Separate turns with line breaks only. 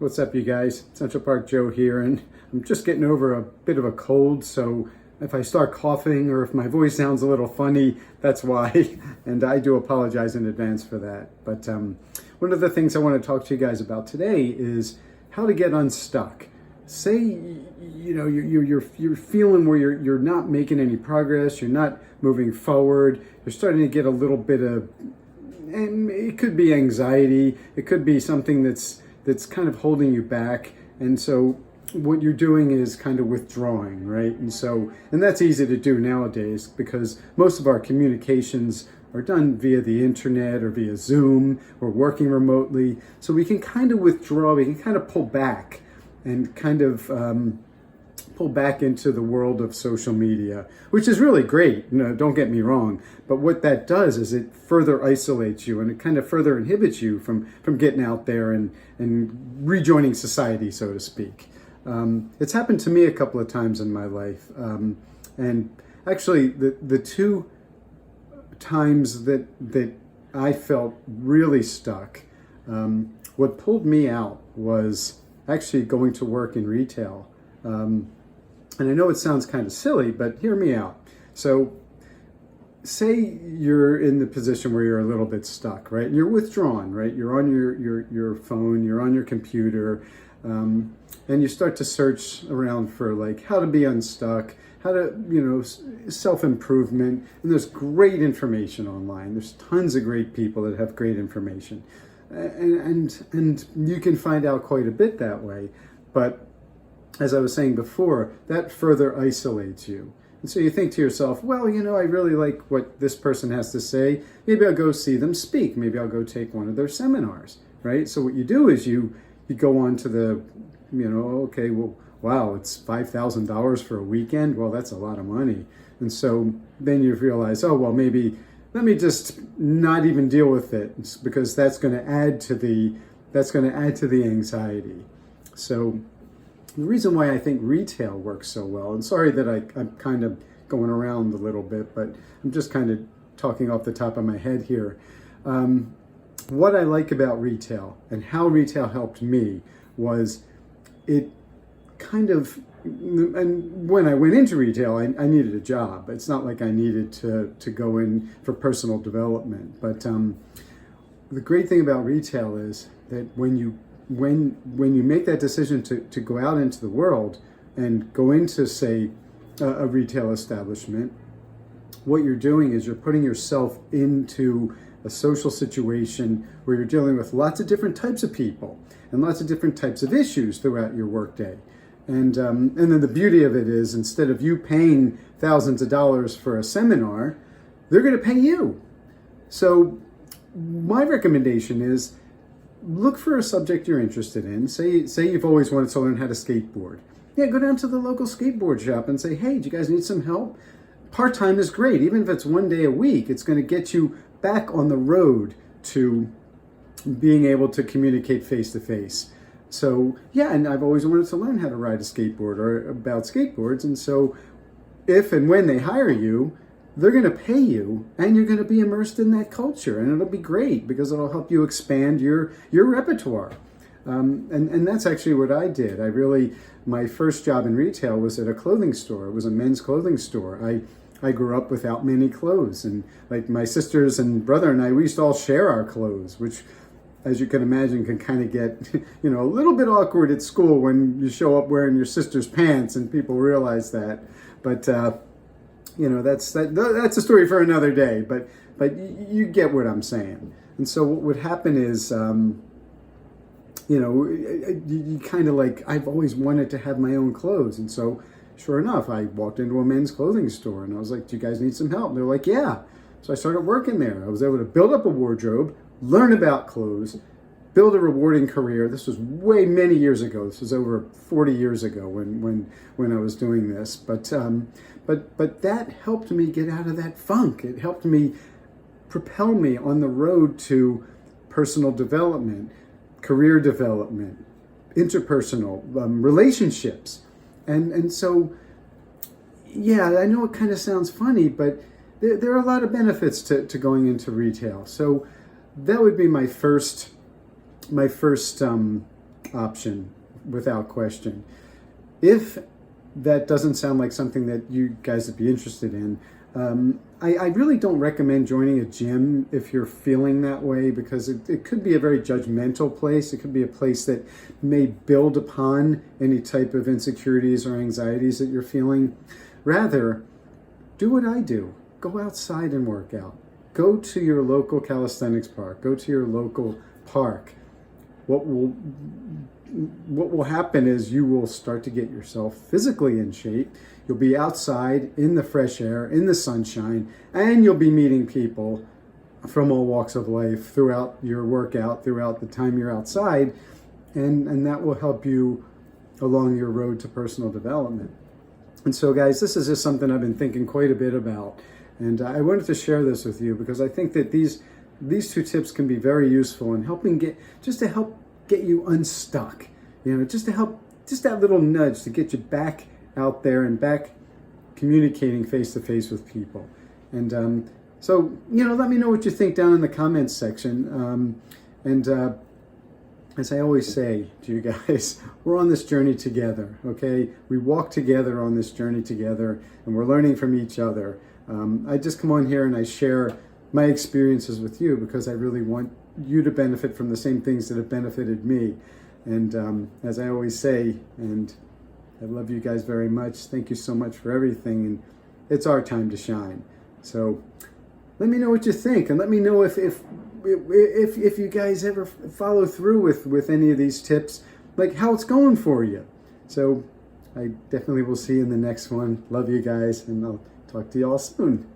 What's up, you guys? Central Park Joe here, and I'm just getting over a bit of a cold, so if I start coughing or if my voice sounds a little funny, that's why, and I do apologize in advance for that. But one of the things I want to talk to you guys about today is how to get unstuck. Say, you know, you're feeling where you're not making any progress, you're not moving forward, you're starting to get a little bit of, and it could be anxiety, it could be something that's kind of holding you back, and so what you're doing is kind of withdrawing, right? And that's easy to do nowadays because most of our communications are done via the internet or via Zoom or working remotely, so we can kind of withdraw, we can kind of pull back and kind of pull back into the world of social media, which is really great, don't get me wrong, but what that does is it further isolates you and it kind of further inhibits you from getting out there and rejoining society, so to speak. It's happened to me a couple of times in my life, and actually the two times that I felt really stuck, what pulled me out was actually going to work in retail. And I know it sounds kind of silly, but hear me out. So say you're in the position where you're a little bit stuck, right? You're withdrawn, right? You're on your phone, you're on your computer, and you start to search around for like how to be unstuck, how to, self-improvement. And there's great information online. There's tons of great people that have great information. And you can find out quite a bit that way. But as I was saying before, that further isolates you. And so you think to yourself, well, I really like what this person has to say. Maybe I'll go see them speak. Maybe I'll go take one of their seminars, right? So what you do is you go on to the, okay, well, wow, it's $5,000 for a weekend. Well, that's a lot of money. And so then you realize, oh, well, maybe let me just not even deal with it because that's going to add to the anxiety. So the reason why I think retail works so well, and sorry that I'm kind of going around a little bit, but I'm just kind of talking off the top of my head here. What I like about retail and how retail helped me was it kind of, and when I went into retail, I needed a job. It's not like I needed to go in for personal development. But the great thing about retail is that when you make that decision to go out into the world and go into, say, a retail establishment, what you're doing is you're putting yourself into a social situation where you're dealing with lots of different types of people and lots of different types of issues throughout your workday. And then the beauty of it is, instead of you paying thousands of dollars for a seminar, they're going to pay you. So my recommendation is look for a subject you're interested in. Say you've always wanted to learn how to skateboard. Yeah, go down to the local skateboard shop and say, hey, do you guys need some help? Part-time is great. Even if it's one day a week, it's going to get you back on the road to being able to communicate face-to-face. So yeah, and I've always wanted to learn how to ride a skateboard or about skateboards. And so if and when they hire you, they're going to pay you and you're going to be immersed in that culture, and it'll be great because it'll help you expand your repertoire. And that's actually what I did. My first job in retail was at a clothing store. It was a men's clothing store. I grew up without many clothes, and like my sisters and brother and I, we used to all share our clothes, which, as you can imagine, can kind of get, a little bit awkward at school when you show up wearing your sister's pants and people realize that. But, that's a story for another day, but you get what I'm saying. And so what would happen is, you kind of like, I've always wanted to have my own clothes. And so sure enough, I walked into a men's clothing store and I was like, do you guys need some help? And they're like, yeah. So I started working there. I was able to build up a wardrobe, learn about clothes, build a rewarding career. This was many years ago. This was over 40 years ago when I was doing this. But that helped me get out of that funk. It helped me propel me on the road to personal development, career development, interpersonal relationships. And so, yeah, I know it kind of sounds funny, but there are a lot of benefits to going into retail. So that would be my first option without question. If that doesn't sound like something that you guys would be interested in, I really don't recommend joining a gym if you're feeling that way, because it could be a very judgmental place. It could be a place that may build upon any type of insecurities or anxieties that you're feeling. Rather, do what I do. Go outside and work out. Go to your local calisthenics park. Go to your local park. What will happen is you will start to get yourself physically in shape. You'll be outside in the fresh air, in the sunshine, and you'll be meeting people from all walks of life throughout your workout, throughout the time you're outside, and that will help you along your road to personal development. And so, guys, this is just something I've been thinking quite a bit about, and I wanted to share this with you because I think that these two tips can be very useful in helping get you unstuck. Just to help, just that little nudge to get you back out there and back communicating face to face with people. And so, let me know what you think down in the comments section. As I always say to you guys, we're on this journey together, okay? We walk together on this journey together, and we're learning from each other. I just come on here and I share my experiences with you because I really want you to benefit from the same things that have benefited me. And as I always say, and I love you guys very much. Thank you so much for everything, and it's our time to shine. So let me know what you think, and let me know if you guys ever follow through with any of these tips, like how it's going for you. So I definitely will see you in the next one. Love you guys, and I'll talk to you all soon.